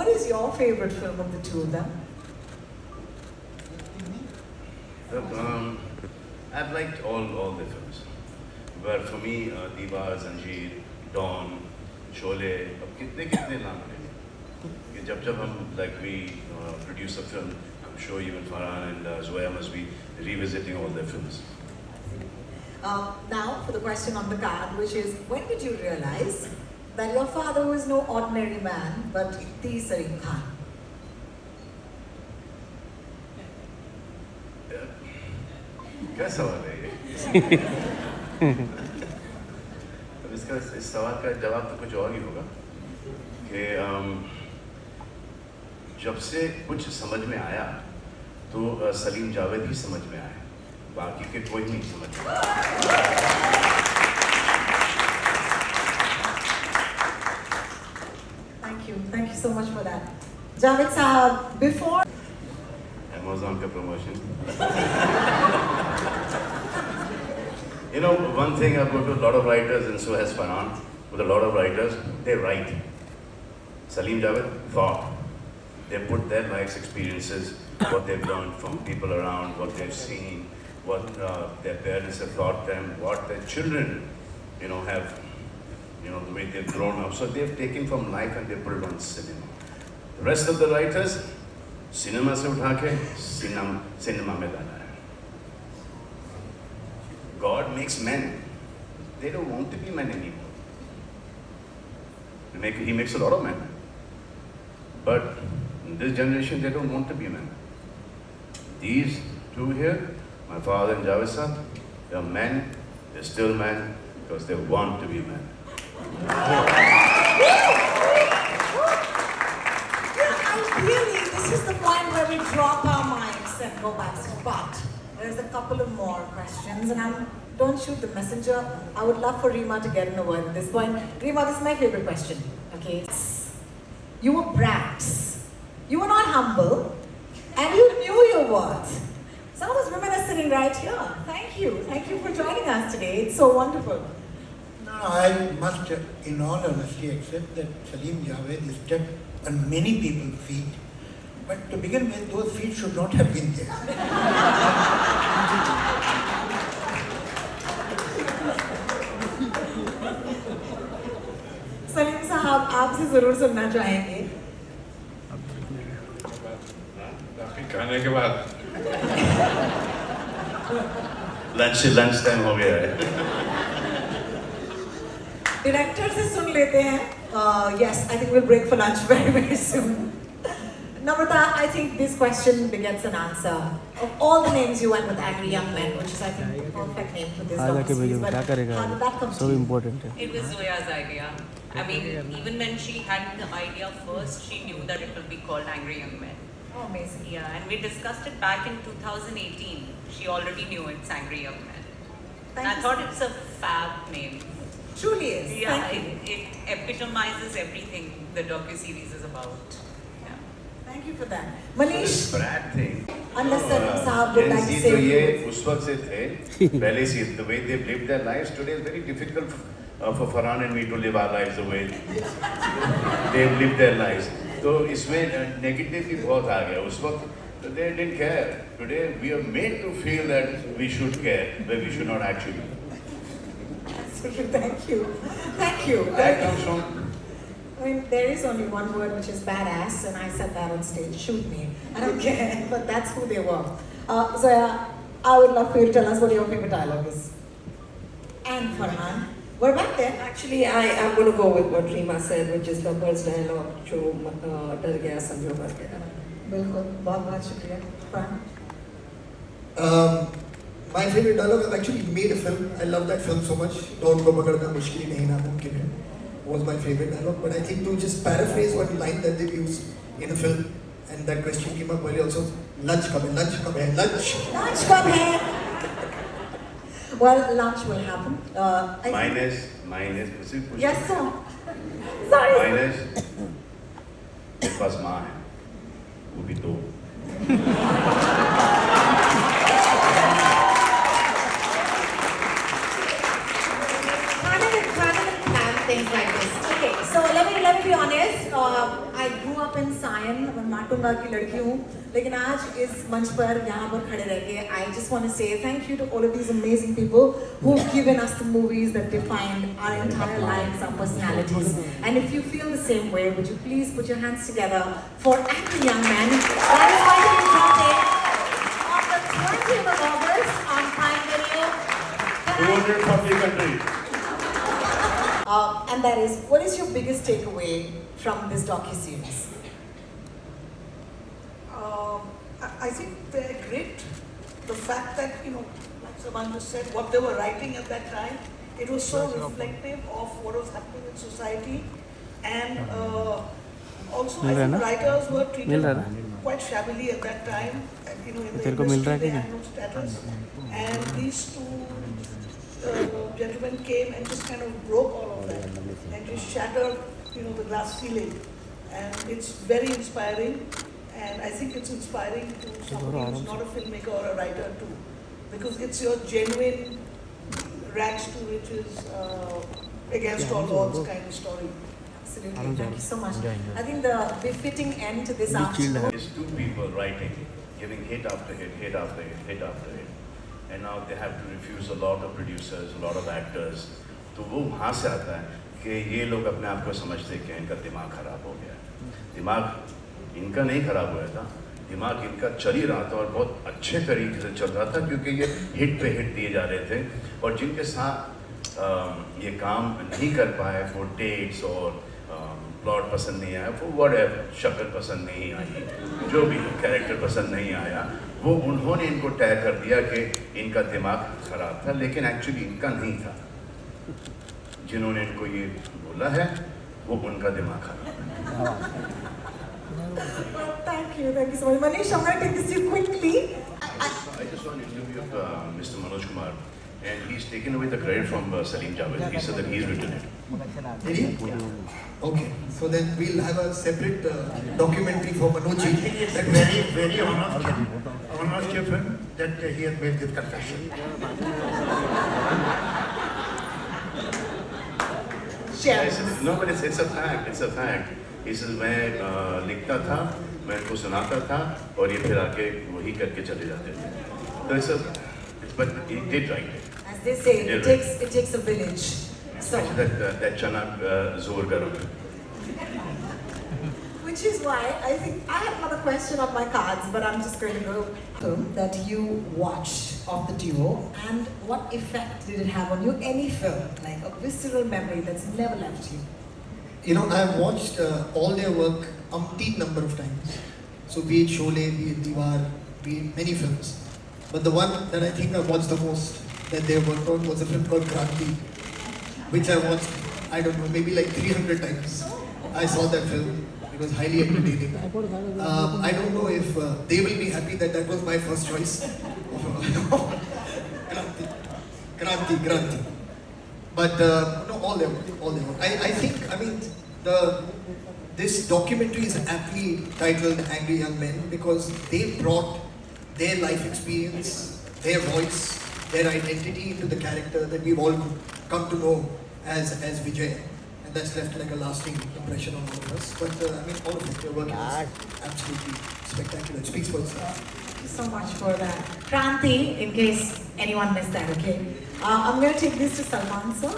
what is your favorite film of the two of them? I've liked all the films, but for me, Diva, Zanjeer, Dawn, Sholay, अब कितने नाम लेंगे? कि जब हम we produce a film, I'm sure even Farhan and Zoya must be revisiting all their films. Now for the question on the card, which is, when did you realize that your father was no ordinary man, but the Salim Khan? क्या सवाल है ये? अब इस सवाल का जवाब तो कुछ और ही होगा कि जब से कुछ समझ में आया तो सलीम जावेद ही समझ में आया, बाकी के कोई नहीं समझ में आया। Thank you so much for that. Javed Sahab, before Amazon का promotion. You know, one thing I've got to a lot of writers, and so has Farhan, with a lot of writers, they write. Salim Javed thought. They put their life's experiences, what they've learned from people around, what they've seen, what their parents have taught them, what their children, have, the way they've grown up. So they've taken from life and they put it on cinema. The rest of the writers, cinema se utha ke cinema mein dala hai. God makes men. They don't want to be men anymore. He makes a lot of men. But in this generation, they don't want to be men. These two here, my father and Javed Sahab, they're men, they're still men, because they want to be men. Really, this is the point where we drop our mics and go back. But there's a couple of more questions, and don't shoot the messenger. I would love for Reema to get in a word at this point. Reema, this is my favorite question. Okay, you were brats. You were not humble, and you knew your worth. Some of those women are sitting right here. Thank you for joining us today. It's so wonderful. No, I must, in all honesty, accept that Salim Javed is stepped on many people's feet. But to begin with, those feet should not have been there. Salim साहब, आपसे जरूर सुनना चाहेंगे। खाने के बाद lunch time हो गया है। डायरेक्टर से सुन लेते हैं। Yes, I think we'll break for lunch very, very soon. Namrata, I think this question begets an answer. Of all the names you went with Angry Young Men, which is I think the perfect name for this docu-series, but how did that come to you? important. It was Zoya's idea. I mean, even when she had the idea first, she knew that it would be called Angry Young Men. Oh, amazing. Yeah, and we discussed it back in 2018. She already knew it's Angry Young Men. And I thought it's a fab name. Truly is. Yeah, it epitomizes everything the docu-series is about. Yeah. Thank you for that. Manish, Brat thing. unless Salim Sahab would like to say तो a few ये words. उस वक्त से थे, पहले से the way they've lived their lives today is very difficult for Farhan and me to live our lives the way they've lived their lives. तो इसमें negative भी बहुत आ गया उस वक्त. They didn't care. Today we are made to feel that we should care, but we should not actually. Thank you. Thank you. That comes from. I mean, there is only one word which is badass, and I said that on stage. Shoot me. I don't care, but that's who they were. Zoya, I would love for you to tell us what your favorite dialogue is. And Farhan, we're back there. Actually, I am going to go with what Reema said, which is the first dialogue, जो डर गया समझो मर गया. बिल्कुल, बहुत शुक्रिया. Farhan. My favorite dialogue, I've actually made a film. I love that film so much. Dawn ko pakadna mushkil hi nahi namumkin hai was my favorite dialogue. But I think to just paraphrase one line that they've used in the film, and that question came up earlier also, lunch kab hai, lunch kab hai, lunch. Lunch come here. Well, lunch will happen. Minus. Yes, sir. Sorry. Minus. मेरे पास माँ है, वो भी दो. Things like this. Okay, so let me be honest. I grew up in Sion, मैं माटुंगा की लड़की हूँ, लेकिन आज इस मंच पर यहाँ पर खड़े रह के I just want to say thank you to all of these amazing people who've given us the movies that defined our entire lives, our personalities. And if you feel the same way, would you please put your hands together for Angry Young Men? That is going to be dropping on the 20th of August on Prime Video. 240 countries. And that is, what is your biggest takeaway from this docu-series? I think they're great. The fact that, like Saman just said, what they were writing at that time, it was so reflective of what was happening in society. And also, I think writers were treated quite shabbily at that time. And, in the industry, they had no status. And these two gentlemen came and just kind of broke all of that and just shattered, the glass ceiling. And it's very inspiring. And I think it's inspiring to somebody who's not a filmmaker or a writer too, because it's your genuine rags to riches, against all odds kind of story. Absolutely, thank you so much. I think the befitting end to this afternoon. It's two people writing, giving hit after hit, hit after hit, hit after hit. And now they have to refuse a lot of producers, a lot of actors. तो वो वहाँ से आता है कि ये लोग अपने आप को समझते कि इनका दिमाग खराब हो गया। दिमाग इनका नहीं खराब हुआ था, दिमाग इनका चल ही रहा था और बहुत अच्छे तरीके से चल रहा था क्योंकि ये हिट पे हिट दिए जा रहे थे और जिनके साथ ये काम नहीं कर पाए फॉर डेट्स और प्लॉट पसंद नहीं आया, वो व्हाटएवर, शक्ल पसंद नहीं आई, जो भी कैरेक्टर पसंद नहीं आया, वो उन्होंने इनको तय कर दिया कि इनका दिमाग खराब था, लेकिन एक्चुअली इनका नहीं था। जिन्होंने इनको ये बोला है वो उनका दिमाग खराब है। Thank you so much. Manish, I'm going to take this to you quickly. I just saw an interview of Mr. Manoj Kumar, and he's taken away the credit from Salim Javed. He said that he's written it. Did he? Okay, so then we'll have a separate documentary for Manoj I ji. think it's a very, very honest of him that he has made this confession. Cheers. No, but it's a fact. It's a fact. He says मैं लिखता था, मैं इनको सुनाता था और ये फिर आके वही करके चले जाते थे। तो but he did write it. As they say, it takes a village. So, that chana zor garam. which is why I think I have another question on my cards, but I'm just going to go film that you watched of the duo, and what effect did it have on you? Any film, like a visceral memory that's never left you. I've watched all their work umpteen number of times. So be it Sholay, be it Diwar, be it many films. But the one that I think I watched the most that they worked on was a film called Kranti, which I watched, I don't know, maybe like 300 times. I saw that film. It was highly entertaining. I don't know if they will be happy that that was my first choice. Kranti. But no, all their work. I think, this documentary is aptly titled Angry Young Men because they brought their life experience, their voice, their identity into the character that we've all come to know as Vijay. And that's left like a lasting impression on all of us. But all of it, their work is absolutely spectacular. It speaks for itself. Thank you so much for that. Kranti, in case anyone missed that, okay? I'm going to take this to Salman sir.